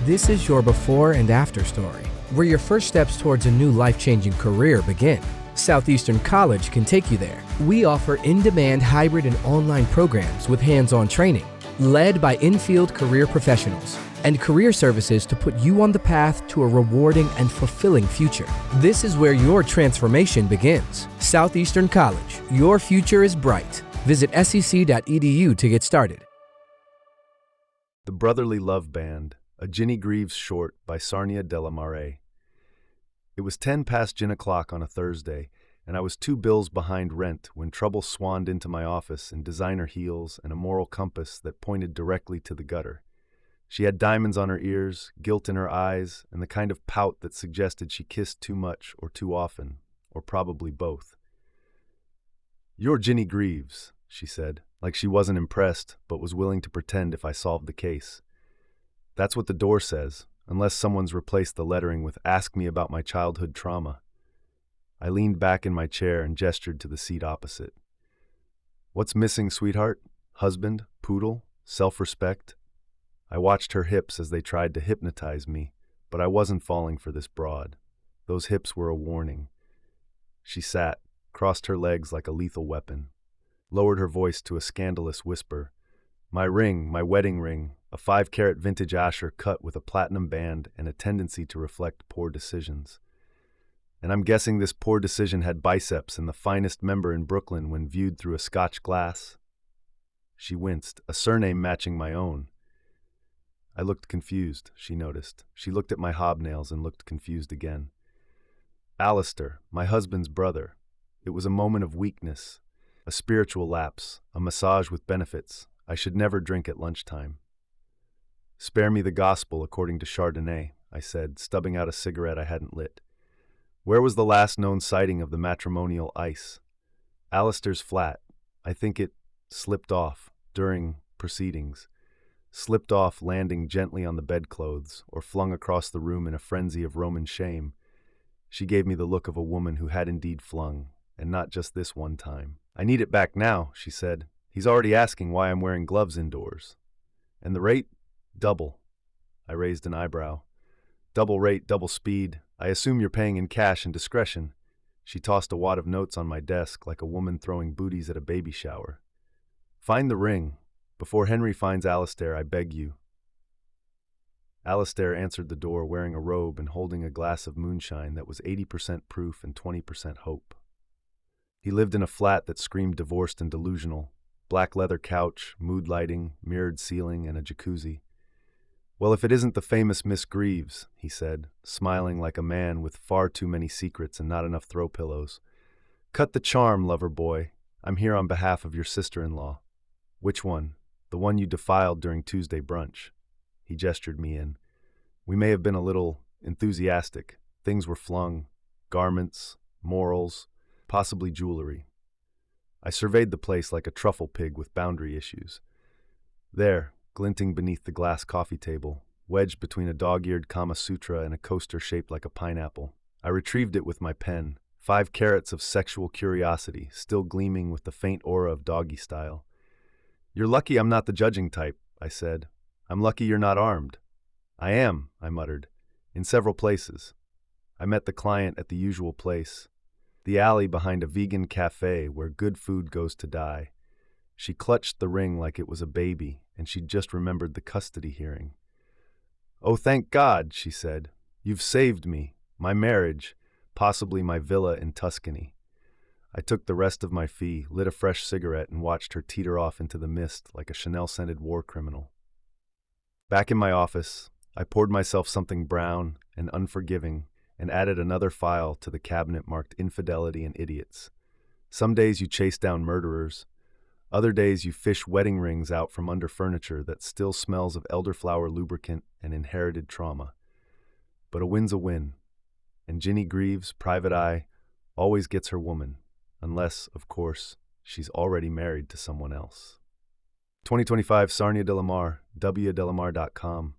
This is your before and after story, where your first steps towards a new life-changing career begin. Southeastern College can take you there. We offer in-demand hybrid and online programs with hands-on training, led by in-field career professionals, and career services to put you on the path to a rewarding and fulfilling future. This is where your transformation begins. Southeastern College, your future is bright. Visit sec.edu to get started. The Brotherly Love Band, a Ginny Greaves short by Sarnia de la Mare. It was 10 past gin o'clock on a Thursday, and I was 2 bills behind rent when trouble swanned into my office in designer heels and a moral compass that pointed directly to the gutter. She had diamonds on her ears, guilt in her eyes, and the kind of pout that suggested she kissed too much or too often, or probably both. "You're Ginny Greaves," she said, like she wasn't impressed, but was willing to pretend if I solved the case. "That's what the door says, unless someone's replaced the lettering with 'Ask me about my childhood trauma.'" I leaned back in my chair and gestured to the seat opposite. "What's missing, sweetheart? Husband? Poodle? Self-respect?" I watched her hips as they tried to hypnotize me, but I wasn't falling for this broad. Those hips were a warning. She sat, crossed her legs like a lethal weapon, lowered her voice to a scandalous whisper. "My ring, my wedding ring, a 5-carat vintage Asher cut with a platinum band and a tendency to reflect poor decisions. And I'm guessing this poor decision had biceps and the finest member in Brooklyn when viewed through a Scotch glass." She winced, a surname matching my own. I looked confused, she noticed. She looked at my hobnails and looked confused again. "Alistair, my husband's brother. It was a moment of weakness, a spiritual lapse, a massage with benefits. I should never drink at lunchtime." "Spare me the gospel according to Chardonnay," I said, stubbing out a cigarette I hadn't lit. "Where was the last known sighting of the matrimonial ice?" "Alistair's flat. I think it slipped off during proceedings. Slipped off, landing gently on the bedclothes, or flung across the room in a frenzy of Roman shame." She gave me the look of a woman who had indeed flung, and not just this one time. "I need it back now," she said. "He's already asking why I'm wearing gloves indoors." "And the rate? Double." I raised an eyebrow. "Double rate, double speed. I assume you're paying in cash and discretion." She tossed a wad of notes on my desk like a woman throwing booties at a baby shower. "Find the ring. Before Henry finds Alistair, I beg you." Alistair answered the door wearing a robe and holding a glass of moonshine that was 80% proof and 20% hope. He lived in a flat that screamed divorced and delusional. Black leather couch, mood lighting, mirrored ceiling, and a jacuzzi. "Well, if it isn't the famous Miss Greaves," he said, smiling like a man with far too many secrets and not enough throw pillows. "Cut the charm, lover boy. I'm here on behalf of your sister-in-law." "Which one? The one you defiled during Tuesday brunch." He gestured me in. We may have been a little enthusiastic. Things were flung. Garments, morals, possibly jewelry. I surveyed the place like a truffle pig with boundary issues. There, glinting beneath the glass coffee table, wedged between a dog-eared Kama Sutra and a coaster shaped like a pineapple. I retrieved it with my pen, 5 carats of sexual curiosity, still gleaming with the faint aura of doggy style. "You're lucky I'm not the judging type," I said. "I'm lucky you're not armed." "I am," I muttered, "in several places." I met the client at the usual place, the alley behind a vegan cafe where good food goes to die. She clutched the ring like it was a baby, and she'd just remembered the custody hearing. "Oh, thank God," she said. "You've saved me, my marriage, possibly my villa in Tuscany." I took the rest of my fee, lit a fresh cigarette, and watched her teeter off into the mist like a Chanel-scented war criminal. Back in my office, I poured myself something brown and unforgiving and added another file to the cabinet marked infidelity and idiots. Some days you chase down murderers. Other days you fish wedding rings out from under furniture that still smells of elderflower lubricant and inherited trauma. But a win's a win. And Ginny Greaves, private eye, always gets her woman. Unless, of course, she's already married to someone else. 2025 Sarnia de la Mare, wdelamar.com.